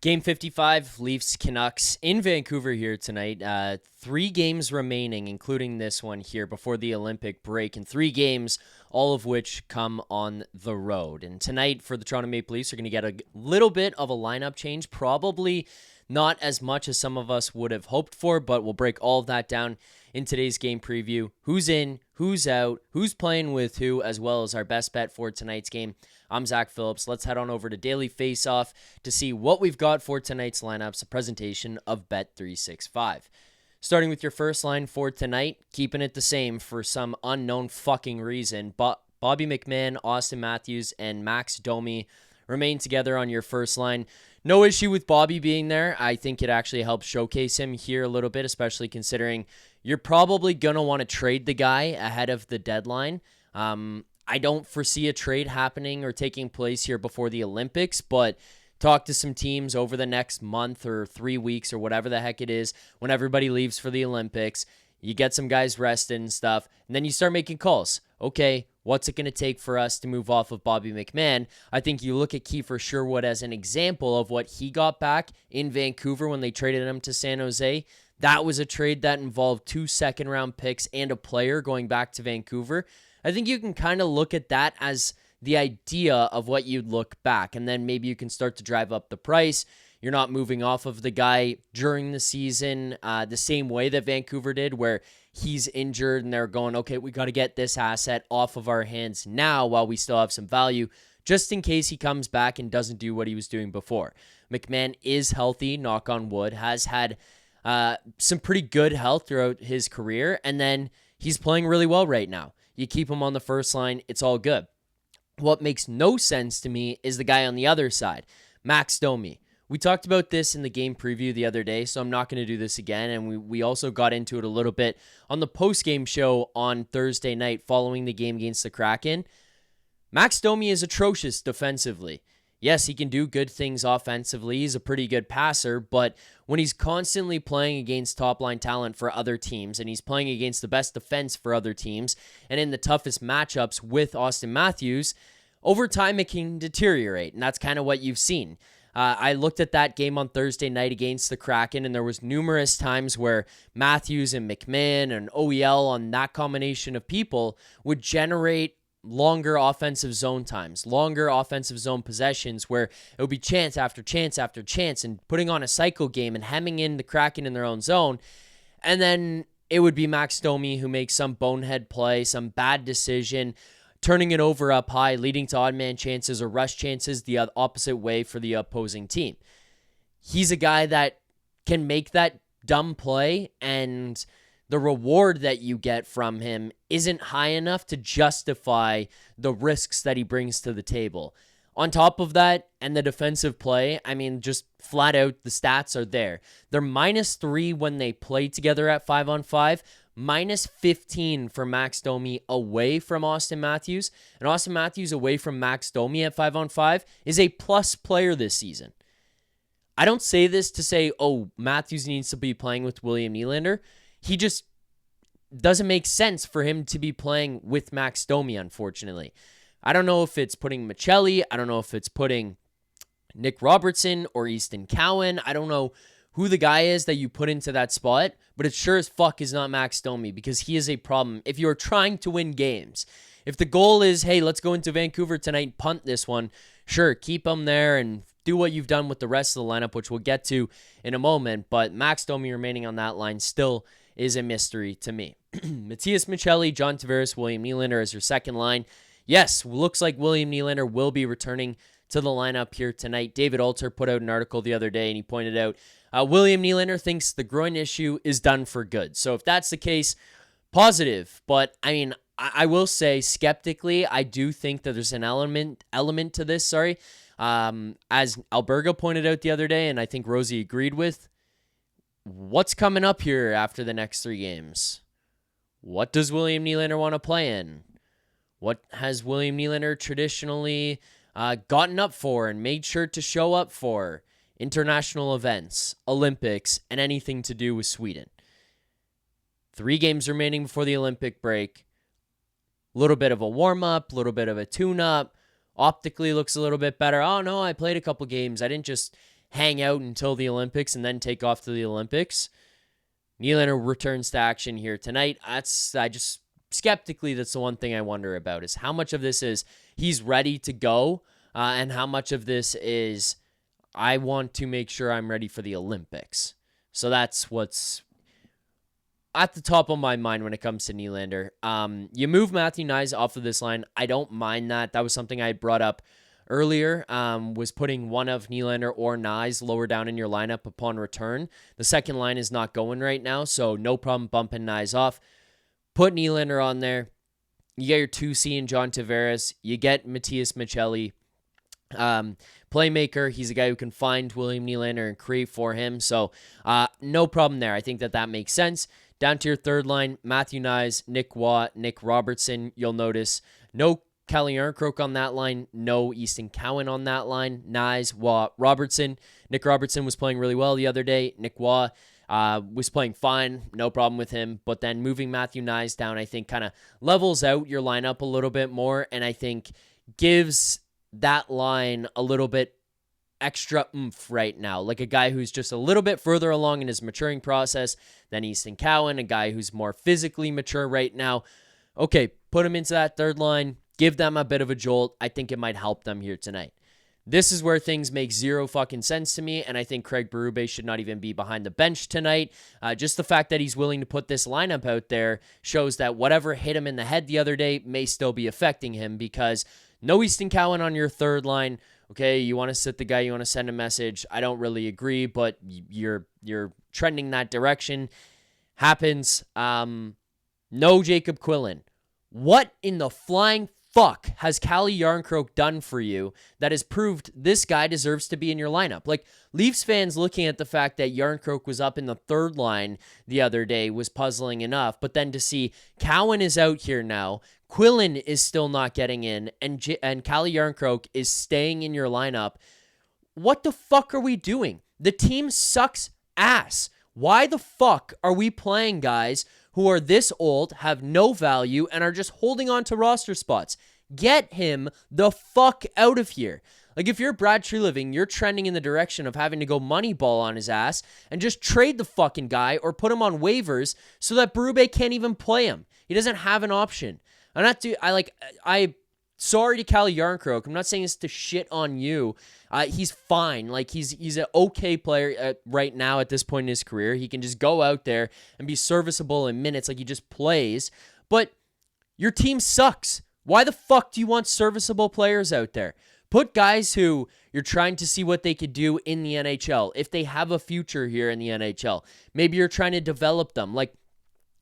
Game 55, Leafs Canucks in Vancouver here tonight. 3 games remaining, including this one here before the Olympic break, and 3 games, all of which come on the road. And tonight for the Toronto Maple Leafs, are going to get a little bit of a lineup change, probably not as much as some of us would have hoped for, but we'll break all of that down in today's game preview. Who's in, who's out, who's playing with who, as well as our best bet for tonight's game. I'm Zach Phillips. Let's head on over to Daily Faceoff to see what we've got for tonight's lineups, a presentation of Bet365. Starting with your first line for tonight, keeping it the same for some unknown fucking reason, but Bobby McMann, Auston Matthews, and Max Domi remain together on your first line. No issue with Bobby being there. I think it actually helps showcase him here a little bit, especially considering you're probably going to want to trade the guy ahead of the deadline. I don't foresee a trade happening or taking place here before the Olympics, but talk to some teams over the next month or 3 weeks or whatever the heck it is when everybody leaves for the Olympics. You get some guys rested and stuff, and then you start making calls. Okay, what's it going to take for us to move off of Bobby McMann? I think you look at Kiefer Sherwood as an example of what he got back in Vancouver when they traded him to San Jose. That was a trade that involved 2 second-round picks and a player going back to Vancouver. I think you can kind of look at that as the idea of what you'd look back, and then maybe you can start to drive up the price. You're not moving off of the guy during the season the same way that Vancouver did, where he's injured and they're going, okay, we got to get this asset off of our hands now while we still have some value, just in case he comes back and doesn't do what he was doing before. McMann is healthy, knock on wood, has had some pretty good health throughout his career, and then he's playing really well right now. You keep him on the first line, it's all good. What makes no sense to me is the guy on the other side, Max Domi. We talked about this in the game preview the other day, so I'm not going to do this again, and we also got into it a little bit on the post-game show on Thursday night following the game against the Kraken. Max Domi is atrocious defensively. Yes, he can do good things offensively. He's a pretty good passer, but when he's constantly playing against top-line talent for other teams, and he's playing against the best defense for other teams, and in the toughest matchups with Auston Matthews, over time it can deteriorate, and that's kind of what you've seen. I looked at that game on Thursday night against the Kraken, and there was numerous times where Matthews and McMann and OEL on that combination of people would generate longer offensive zone times, longer offensive zone possessions where it would be chance after chance after chance and putting on a cycle game and hemming in the Kraken in their own zone. And then it would be Max Domi who makes some bonehead play, some bad decision, turning it over up high, leading to odd man chances or rush chances the opposite way for the opposing team. He's a guy that can make that dumb play, and the reward that you get from him isn't high enough to justify the risks that he brings to the table. On top of that, and the defensive play, I mean, just flat out, the stats are there. They're -3 when they play together at 5-on-5, -15 for Max Domi away from Auston Matthews, and Auston Matthews away from Max Domi at 5-on-5 is a plus player this season. I don't say this to say, oh, Matthews needs to be playing with William Nylander. He just doesn't make sense for him to be playing with Max Domi, unfortunately. I don't know if it's putting Michelli. I don't know if it's putting Nick Robertson or Easton Cowan. I don't know who the guy is that you put into that spot, but it sure as fuck is not Max Domi, because he is a problem if you're trying to win games. If the goal is, hey, let's go into Vancouver tonight and punt this one, sure, keep him there and do what you've done with the rest of the lineup, which we'll get to in a moment, but Max Domi remaining on that line still is a mystery to me. Matias Michelli, John Tavares, William Nylander as your second line. Yes, looks like William Nylander will be returning to the lineup here tonight. David Alter put out an article the other day, and he pointed out William Nylander thinks the groin issue is done for good. So if that's the case, positive. But, I mean, I will say, skeptically, I do think that there's an element to this, as Alberga pointed out the other day, and I think Rosie agreed with, what's coming up here after the next 3 games? What does William Nylander want to play in? What has William Nylander traditionally gotten up for and made sure to show up for? International events, Olympics, and anything to do with Sweden. 3 games remaining before the Olympic break. A little bit of a warm-up, a little bit of a tune-up. Optically looks a little bit better. Oh, no, I played a couple games. I didn't just hang out until the Olympics and then take off to the Olympics. Nylander returns to action here tonight. Skeptically, that's the one thing I wonder about, is how much of this is he's ready to go, and how much of this is I want to make sure I'm ready for the Olympics. So that's what's at the top of my mind when it comes to Nylander. You move Matthew Knies off of this line. I don't mind that. That was something I had brought up earlier, was putting one of Nylander or Knies lower down in your lineup upon return. The second line is not going right now, so no problem bumping Knies off. Put Nylander on there. You get your 2C in John Tavares. You get Matias Michelli. Playmaker, he's a guy who can find William Nylander and create for him, so no problem there. I think that makes sense. Down to your third line, Matthew Knies, Nick Watt, Nick Robertson. You'll notice no Calle Jarnkrok on that line, no Easton Cowan on that line. Knies, Watt, Robertson. Nick Robertson was playing really well the other day. Nick Watt was playing fine, no problem with him. But then moving Matthew Knies down, I think kind of levels out your lineup a little bit more, and I think gives that line a little bit extra oomph right now, like a guy who's just a little bit further along in his maturing process than Easton Cowan, a guy who's more physically mature right now. Okay, put him into that third line, give them a bit of a jolt. I think it might help them here tonight. This is where things make zero fucking sense to me, and I think Craig Berube should not even be behind the bench tonight. Just the fact that he's willing to put this lineup out there shows that whatever hit him in the head the other day may still be affecting him, because no Easton Cowan on your third line. Okay, you want to sit the guy, you want to send a message. I don't really agree, but you're trending that direction. Happens. No Jacob Quillen. What in the flying fuck has Calle Jarnkrok done for you that has proved this guy deserves to be in your lineup? Like, Leafs fans looking at the fact that Jarnkrok was up in the third line the other day was puzzling enough, but then to see Cowan is out here now, Quillen is still not getting in, and Calle Jarnkrok is staying in your lineup. What the fuck are we doing? The team sucks ass. Why the fuck are we playing guys who are this old, have no value, and are just holding on to roster spots? Get him the fuck out of here. Like, if you're Brad Treliving, you're trending in the direction of having to go Moneyball on his ass and just trade the fucking guy or put him on waivers so that Berube can't even play him. He doesn't have an option. I'm sorry to Calle Jarnkrok. I'm not saying this to shit on you. He's fine. Like, he's an okay player right now at this point in his career. He can just go out there and be serviceable in minutes, like he just plays. But your team sucks. Why the fuck do you want serviceable players out there? Put guys who you're trying to see what they could do in the NHL, if they have a future here in the NHL. Maybe you're trying to develop them. Like,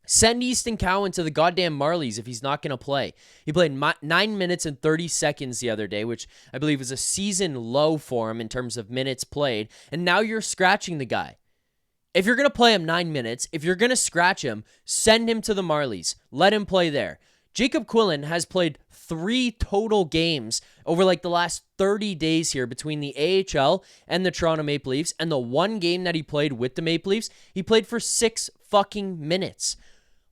send Easton Cowan to the goddamn Marlies if he's not going to play. He played 9 minutes and 30 seconds the other day, which I believe is a season low for him in terms of minutes played, and now you're scratching the guy. If you're going to play him 9 minutes, if you're going to scratch him, send him to the Marlies. Let him play there. Jacob Quillen has played 3 total games over like the last 30 days here between the AHL and the Toronto Maple Leafs, and the one game that he played with the Maple Leafs, he played for 6 fucking minutes.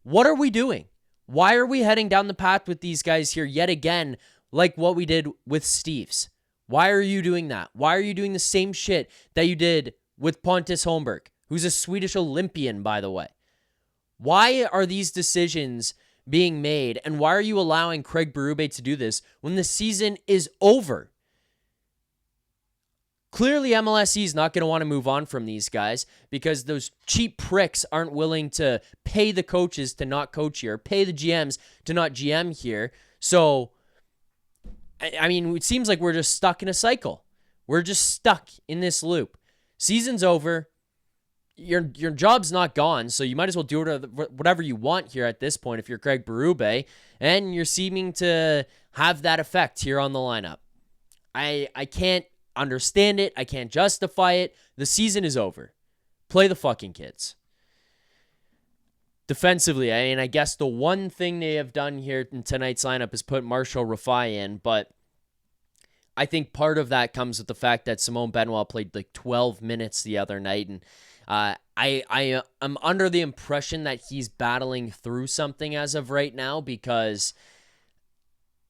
What are we doing? Why are we heading down the path with these guys here yet again, like what we did with Steves? Why are you doing that? Why are you doing the same shit that you did with Pontus Holmberg, who's a Swedish Olympian, by the way? Why are these decisions being made, and why are you allowing Craig Berube to do this when the season is over? Clearly, MLSE is not going to want to move on from these guys because those cheap pricks aren't willing to pay the coaches to not coach here, pay the GMs to not GM here. So, I mean, it seems like we're just stuck in a cycle. We're just stuck in this loop. Season's over. Your job's not gone, so you might as well do whatever you want here at this point if you're Craig Berube, and you're seeming to have that effect here on the lineup. I can't understand it. I can't justify it. The season is over. Play the fucking kids. Defensively, I mean, I guess the one thing they have done here in tonight's lineup is put Marshall Rifai in, but I think part of that comes with the fact that Simone Benoit played like 12 minutes the other night, and I am under the impression that he's battling through something as of right now, because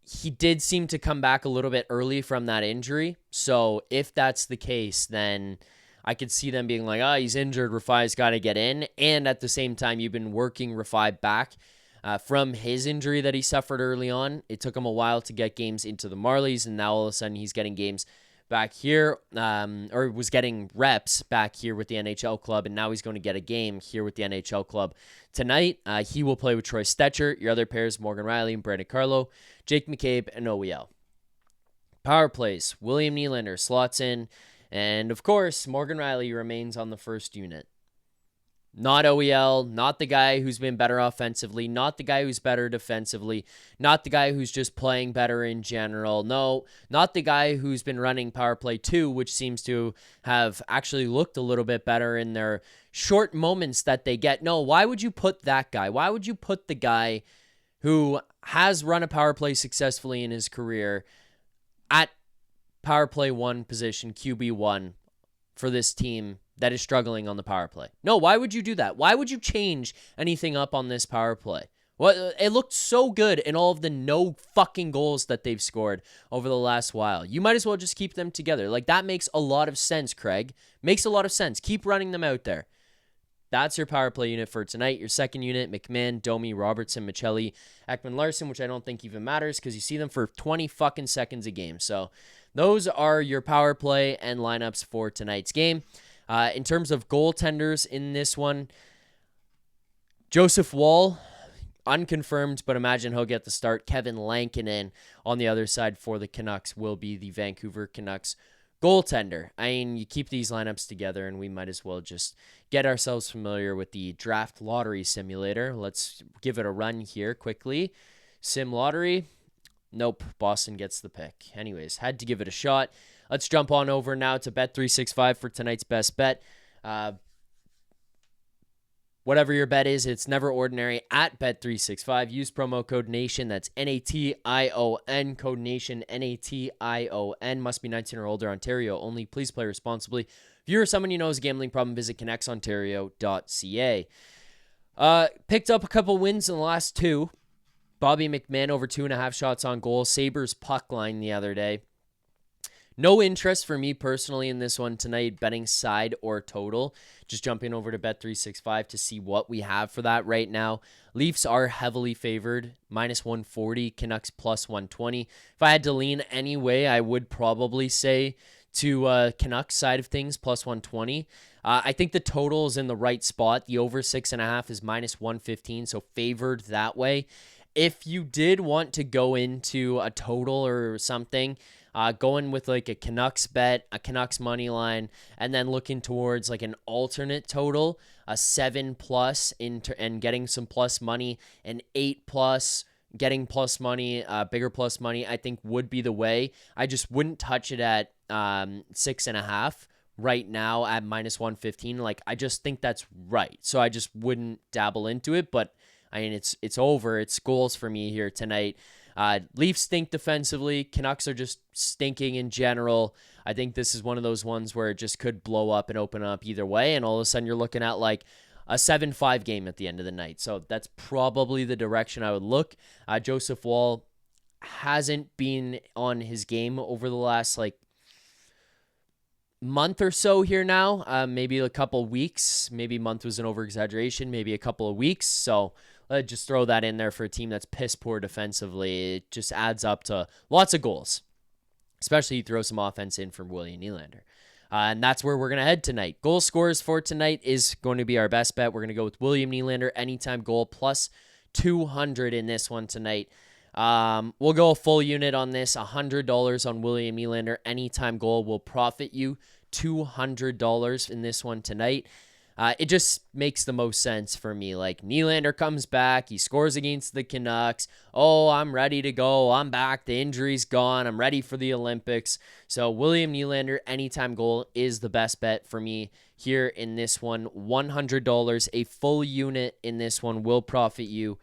he did seem to come back a little bit early from that injury. So if that's the case, then I could see them being like, oh, he's injured, Rifai's got to get in. And at the same time, you've been working Rifai back from his injury that he suffered early on. It took him a while to get games into the Marlies, and now all of a sudden he's getting games back here, or was getting reps back here with the NHL club, and now he's going to get a game here with the NHL club tonight. He will play with Troy Stetcher. Your other pairs, Morgan Rielly and Brandon Carlo, Jake McCabe, and OEL. Power plays, William Nylander slots in, and of course, Morgan Rielly remains on the first unit. Not OEL, not the guy who's been better offensively, not the guy who's better defensively, not the guy who's just playing better in general. No, not the guy who's been running power play 2, which seems to have actually looked a little bit better in their short moments that they get. No, why would you put that guy? Why would you put the guy who has run a power play successfully in his career at power play 1 position, QB1, for this team that is struggling on the power play? No, why would you do that? Why would you change anything up on this power play? Well, it looked so good in all of the no fucking goals that they've scored over the last while. You might as well just keep them together. Like, that makes a lot of sense, Craig. Makes a lot of sense. Keep running them out there. That's your power play unit for tonight. Your second unit, McMann, Domi, Robertson, Michelli, Ekman Larson, which I don't think even matters because you see them for 20 fucking seconds a game. So those are your power play and lineups for tonight's game. In terms of goaltenders in this one, Joseph Woll, unconfirmed, but imagine he'll get the start. Kevin Lankinen on the other side for the Canucks will be the Vancouver Canucks goaltender. I mean, you keep these lineups together, and we might as well just get ourselves familiar with the draft lottery simulator. Let's give it a run here quickly. Sim lottery. Nope, Boston gets the pick. Anyways, had to give it a shot. Let's jump on over now to Bet365 for tonight's best bet. Whatever your bet is, it's never ordinary at Bet365. Use promo code NATION. That's NATION. Code NATION, NATION. Must be 19 or older. Ontario only. Please play responsibly. If you or someone you know has a gambling problem, visit connectsontario.ca. Picked up a couple wins in the last 2. Bobby McMann over 2.5 shots on goal. Sabres puck line the other day. No interest for me personally in this one tonight, betting side or total. Just jumping over to Bet365 to see what we have for that right now. Leafs are heavily favored, -140, Canucks +120. If I had to lean anyway, I would probably say to Canucks side of things, +120. I think the total is in the right spot. The over 6.5 is -115, so favored that way. If you did want to go into a total or something, going with like a Canucks bet, a Canucks money line, and then looking towards like an alternate total, a 7+ and getting some plus money, an 8+ getting plus money, bigger plus money, I think would be the way. I just wouldn't touch it at 6.5 right now at -115. Like, I just think that's right. So I just wouldn't dabble into it, but I mean, it's over. It's goals for me here tonight. Leafs stink defensively. Canucks are just stinking in general. I think this is one of those ones where it just could blow up and open up either way, and all of a sudden you're looking at like a 7-5 game at the end of the night. So that's probably the direction I would look. Joseph Woll hasn't been on his game over the last like month or so here now. Maybe a couple weeks. Maybe month was an over-exaggeration. Maybe a couple of weeks. So let's just throw that in there for a team that's piss poor defensively. It just adds up to lots of goals, especially you throw some offense in from William Nylander. And that's where we're going to head tonight. Goal scorers for tonight is going to be our best bet. We're going to go with William Nylander, anytime goal, +200 in this one tonight. We'll go a full unit on this. $100 on William Nylander, anytime goal will profit you $200 in this one tonight. It just makes the most sense for me. Like, Nylander comes back. He scores against the Canucks. Oh, I'm ready to go. I'm back. The injury's gone. I'm ready for the Olympics. So William Nylander, anytime goal is the best bet for me here in this one. $100. A full unit in this one will profit you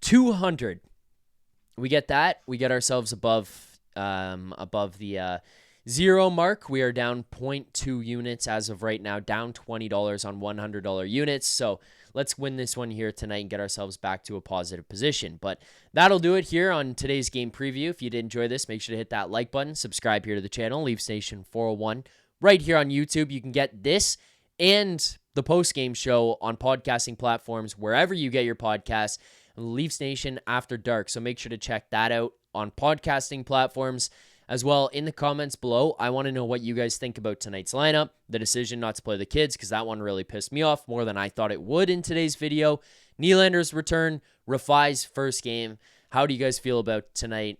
$200. We get that. We get ourselves above the 0 mark. We are down 0.2 units as of right now, down $20 on $100 units. So let's win this one here tonight and get ourselves back to a positive position. But that'll do it here on today's game preview. If you did enjoy this, make sure to hit that like button, subscribe here to the channel. Leafs Nation 401 right here on YouTube. You can get this and the post-game show on podcasting platforms, wherever you get your podcasts, Leafs Nation After Dark. So make sure to check that out on podcasting platforms as well. In the comments below, I want to know what you guys think about tonight's lineup, the decision not to play the kids, because that one really pissed me off more than I thought it would in today's video. Nylander's return, Rifai's first game. How do you guys feel about tonight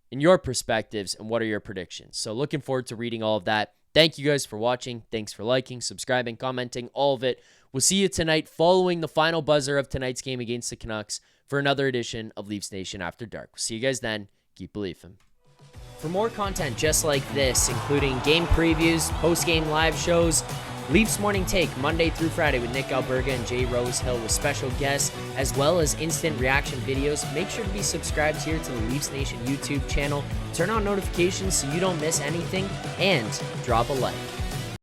in your perspectives, and what are your predictions? So looking forward to reading all of that. Thank you guys for watching. Thanks for liking, subscribing, commenting, all of it. We'll see you tonight following the final buzzer of tonight's game against the Canucks for another edition of Leafs Nation After Dark. We'll see you guys then. Keep believing. For more content just like this, including game previews, post-game live shows, Leafs Morning Take Monday through Friday with Nick Alberga and Jay Rosehill with special guests, as well as instant reaction videos, make sure to be subscribed here to the Leafs Nation YouTube channel. Turn on notifications so you don't miss anything, and drop a like.